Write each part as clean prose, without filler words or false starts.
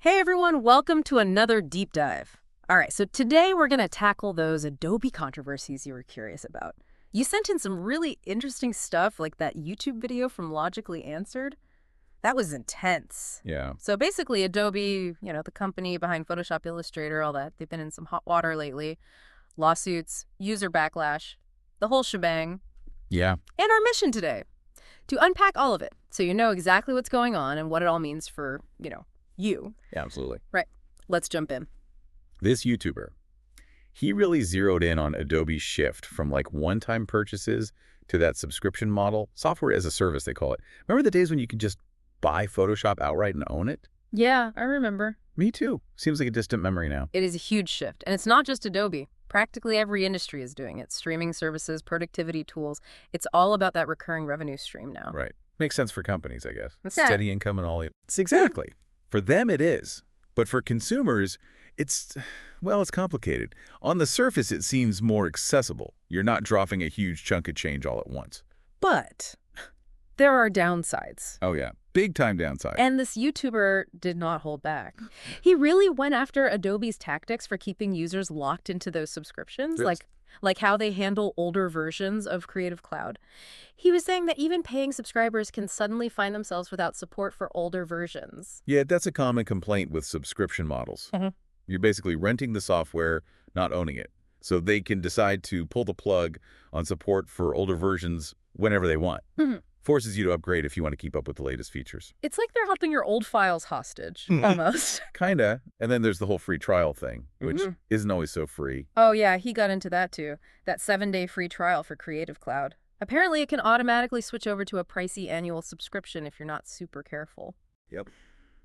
Hey everyone, welcome to another deep dive. All right, so today we're going to tackle those Adobe controversies you were curious about. You sent in some really interesting stuff like that YouTube video from Logically Answered. That was intense. Yeah. So basically Adobe, the company behind Photoshop, Illustrator, all that, they've been in some hot water lately. Lawsuits, user backlash, the whole shebang. Yeah. And our mission today, to unpack all of it so you know exactly what's going on and what it all means for, you. Yeah, absolutely. Right. Let's jump in. This YouTuber, he really zeroed in on Adobe's shift from like one-time purchases to that subscription model, software as a service, they call it. Remember the days when you could just buy Photoshop outright and own it? Yeah, I remember. Me too. Seems like a distant memory now. It is a huge shift. And it's not just Adobe. Practically every industry is doing it. Streaming services, productivity tools. It's all about that recurring revenue stream now. Right. Makes sense for companies, I guess. Yeah. Steady income and all. It's exactly. For them, it is. But for consumers, it's complicated. On the surface, it seems more accessible. You're not dropping a huge chunk of change all at once. But there are downsides. Oh, yeah. Big-time downside. And this YouTuber did not hold back. He really went after Adobe's tactics for keeping users locked into those subscriptions, Yes. like how they handle older versions of Creative Cloud. He was saying that even paying subscribers can suddenly find themselves without support for older versions. Yeah, that's a common complaint with subscription models. Mhm. You're basically renting the software, not owning it. So they can decide to pull the plug on support for older versions whenever they want. Mhm. Forces you to upgrade if you want to keep up with the latest features. It's like they're holding your old files hostage, almost. Kinda. And then there's the whole free trial thing, which Mhm. isn't always so free. Oh yeah, he got into that too. That 7-day free trial for Creative Cloud. Apparently it can automatically switch over to a pricey annual subscription if you're not super careful. Yep.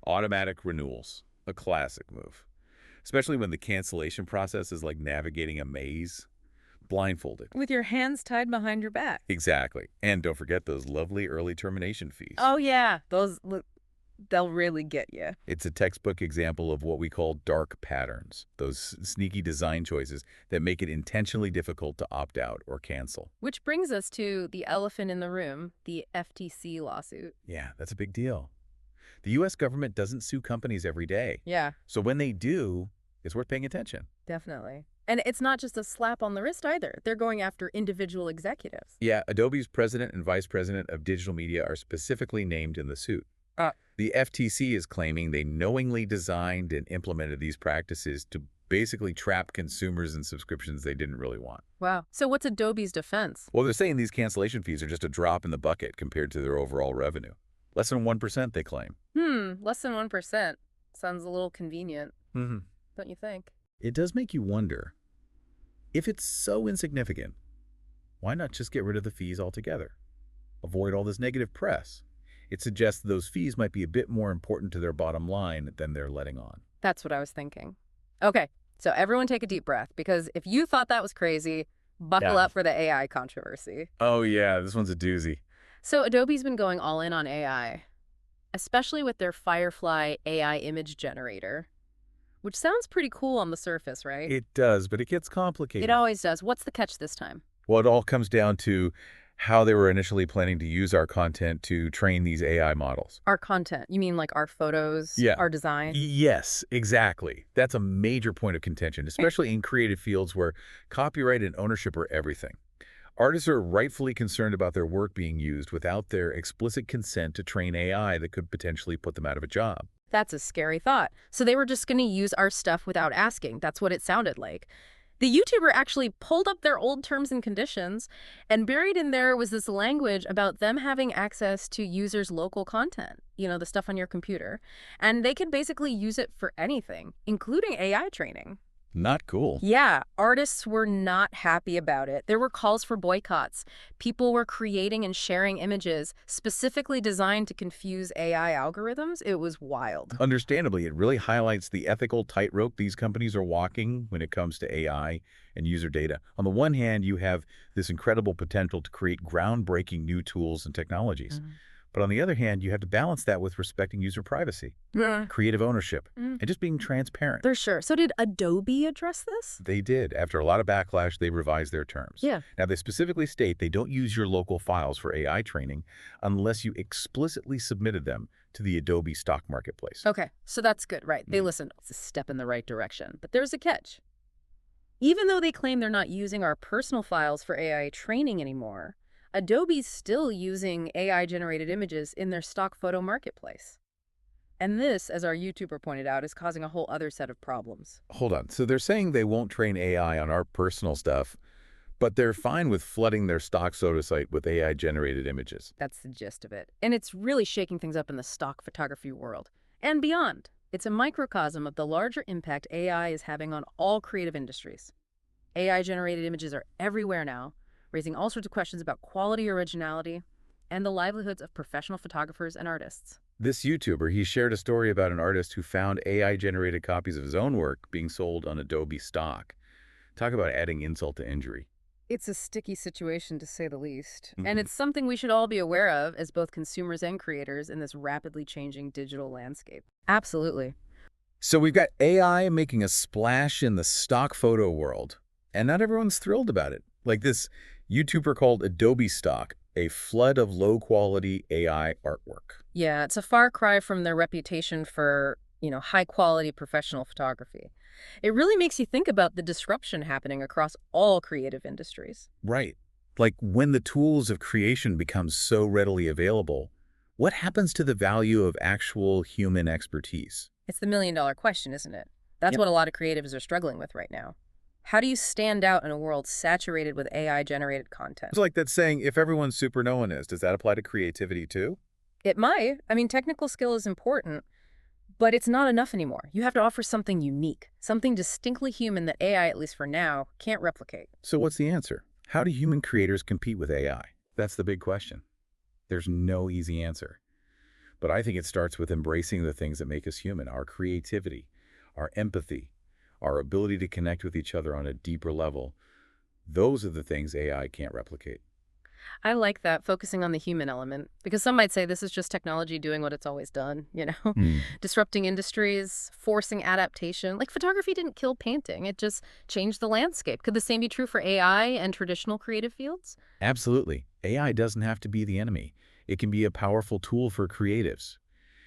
Automatic renewals. A classic move. Especially when the cancellation process is like navigating a maze. Blindfolded. With your hands tied behind your back. Exactly. And don't forget those lovely early termination fees. Oh yeah, they'll really get you. It's a textbook example of what we call dark patterns, those sneaky design choices that make it intentionally difficult to opt out or cancel. Which brings us to the elephant in the room, the FTC lawsuit. Yeah, that's a big deal. The U.S. government doesn't sue companies every day. Yeah, So when they do, it's worth paying attention. definitely. And it's not just a slap on the wrist either. They're going after individual executives. Yeah, Adobe's president and vice president of digital media are specifically named in the suit. The FTC is claiming they knowingly designed and implemented these practices to basically trap consumers in subscriptions they didn't really want. Wow. So what's Adobe's defense? Well, they're saying these cancellation fees are just a drop in the bucket compared to their overall revenue. Less than 1%, they claim. Less than 1%. Sounds a little convenient, Mm-hmm. don't you think? It does make you wonder, if it's so insignificant, why not just get rid of the fees altogether? Avoid all this negative press. It suggests those fees might be a bit more important to their bottom line than they're letting on. That's what I was thinking. Okay, so everyone take a deep breath, because if you thought that was crazy, buckle Yeah. up for the AI controversy. Oh yeah, this one's a doozy. So Adobe's been going all in on AI, especially with their Firefly AI image generator, which sounds pretty cool on the surface, right? It does, but it gets complicated. It always does. What's the catch this time? Well, it all comes down to how they were initially planning to use our content to train these AI models. Our content. You mean like our photos, Yeah. our design? Yes, exactly. That's a major point of contention, especially in creative fields where copyright and ownership are everything. Artists are rightfully concerned about their work being used without their explicit consent to train AI that could potentially put them out of a job. That's a scary thought. So they were just going to use our stuff without asking. That's what it sounded like. The YouTuber actually pulled up their old terms and conditions, and buried in there was this language about them having access to users' local content, the stuff on your computer. And they could basically use it for anything, including AI training. Not cool. Yeah, artists were not happy about it. There were calls for boycotts. People were creating and sharing images specifically designed to confuse AI algorithms. It was wild. Understandably, it really highlights the ethical tightrope these companies are walking when it comes to AI and user data. On the one hand, you have this incredible potential to create groundbreaking new tools and technologies. But on the other hand, you have to balance that with respecting user privacy, Yeah. creative ownership, and just being transparent. For sure. So did Adobe address this? They did. After a lot of backlash, they revised their terms. Yeah. Now, they specifically state they don't use your local files for AI training unless you explicitly submitted them to the Adobe stock marketplace. Okay, so that's good, right? They listened. It's a step in the right direction. But there's a catch. Even though they claim they're not using our personal files for AI training anymore, Adobe's still using AI-generated images in their stock photo marketplace. And this, as our YouTuber pointed out, is causing a whole other set of problems. Hold on. So they're saying they won't train AI on our personal stuff, but they're fine with flooding their stock photo site with AI-generated images. That's the gist of it. And it's really shaking things up in the stock photography world and beyond. It's a microcosm of the larger impact AI is having on all creative industries. AI-generated images are everywhere now, raising all sorts of questions about quality, originality, and the livelihoods of professional photographers and artists. This YouTuber, he shared a story about an artist who found AI-generated copies of his own work being sold on Adobe stock. Talk about adding insult to injury. It's a sticky situation, to say the least. And it's something we should all be aware of as both consumers and creators in this rapidly changing digital landscape. Absolutely. So we've got AI making a splash in the stock photo world, and not everyone's thrilled about it. Like this YouTuber called Adobe Stock, a flood of low-quality AI artwork. Yeah, it's a far cry from their reputation for, high-quality professional photography. It really makes you think about the disruption happening across all creative industries. Right. Like when the tools of creation become so readily available, what happens to the value of actual human expertise? It's the million-dollar question, isn't it? That's Yep. what a lot of creatives are struggling with right now. How do you stand out in a world saturated with AI-generated content? It's like that saying, if everyone's super, no one is. Does that apply to creativity too? It might. I mean, technical skill is important, but it's not enough anymore. You have to offer something unique, something distinctly human that AI, at least for now, can't replicate. So what's the answer? How do human creators compete with AI? That's the big question. There's no easy answer. But I think it starts with embracing the things that make us human, our creativity, our empathy, our ability to connect with each other on a deeper level. Those are the things AI can't replicate. I like that, focusing on the human element, because some might say this is just technology doing what it's always done, disrupting industries, forcing adaptation. Like photography didn't kill painting, it just changed the landscape. Could the same be true for AI and traditional creative fields? Absolutely. AI doesn't have to be the enemy. It can be a powerful tool for creatives.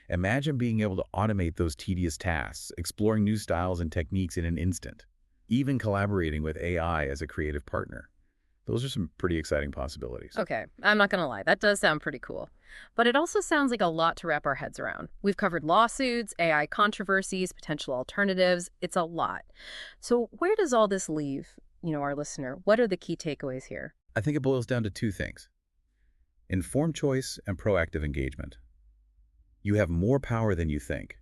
Imagine being able to automate those tedious tasks, exploring new styles and techniques in an instant, even collaborating with AI as a creative partner. Those are some pretty exciting possibilities. Okay, I'm not gonna lie, that does sound pretty cool. But it also sounds like a lot to wrap our heads around. We've covered lawsuits, AI controversies, potential alternatives. It's a lot. So where does all this leave, our listener? What are the key takeaways here? I think it boils down to two things: informed choice and proactive engagement. You have more power than you think.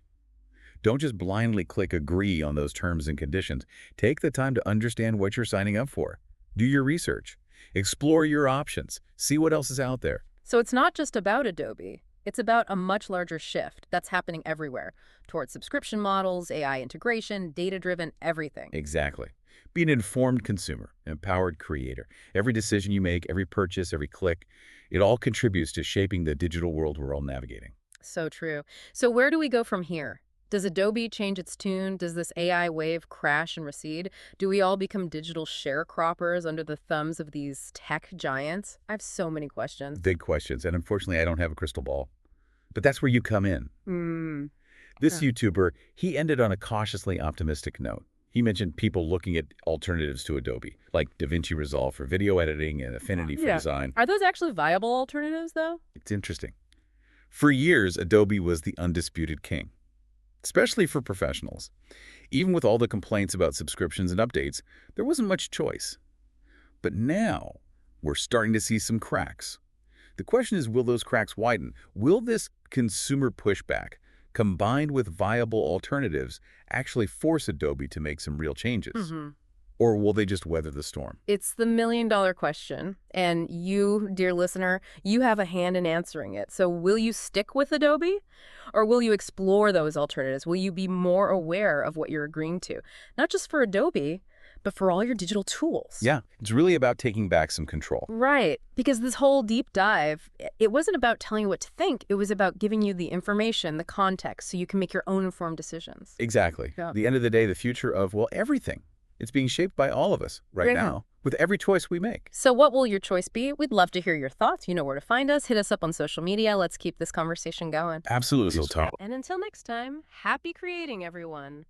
Don't just blindly click agree on those terms and conditions. Take the time to understand what you're signing up for. Do your research. Explore your options. See what else is out there. So it's not just about Adobe. It's about a much larger shift that's happening everywhere towards subscription models, AI integration, data-driven, everything. Exactly. Be an informed consumer, an empowered creator. Every decision you make, every purchase, every click, it all contributes to shaping the digital world we're all navigating. So true. So where do we go from here? Does Adobe change its tune? Does this AI wave crash and recede? Do we all become digital sharecroppers under the thumbs of these tech giants? I have so many questions. Big questions, and unfortunately, I don't have a crystal ball. But that's where you come in. This Okay. YouTuber, he ended on a cautiously optimistic note. He mentioned people looking at alternatives to Adobe, like DaVinci Resolve for video editing and Affinity for Yeah. design. Are those actually viable alternatives, though? It's interesting. For years, Adobe was the undisputed king, especially for professionals. Even with all the complaints about subscriptions and updates, there wasn't much choice. But now, we're starting to see some cracks. The question is, will those cracks widen? Will this consumer pushback, combined with viable alternatives, actually force Adobe to make some real changes? Or will they just weather the storm? It's the million-dollar question, and you, dear listener, you have a hand in answering it. So will you stick with Adobe, or will you explore those alternatives? Will you be more aware of what you're agreeing to? Not just for Adobe, but for all your digital tools. Yeah, it's really about taking back some control. Right. Because this whole deep dive, it wasn't about telling you what to think. It was about giving you the information, the context, so you can make your own informed decisions. Exactly. Yeah. At the end of the day, the future of, well, everything. It's being shaped by all of us right now with every choice we make. So what will your choice be? We'd love to hear your thoughts. You know where to find us. Hit us up on social media. Let's keep this conversation going. Absolutely. And until next time, happy creating, everyone.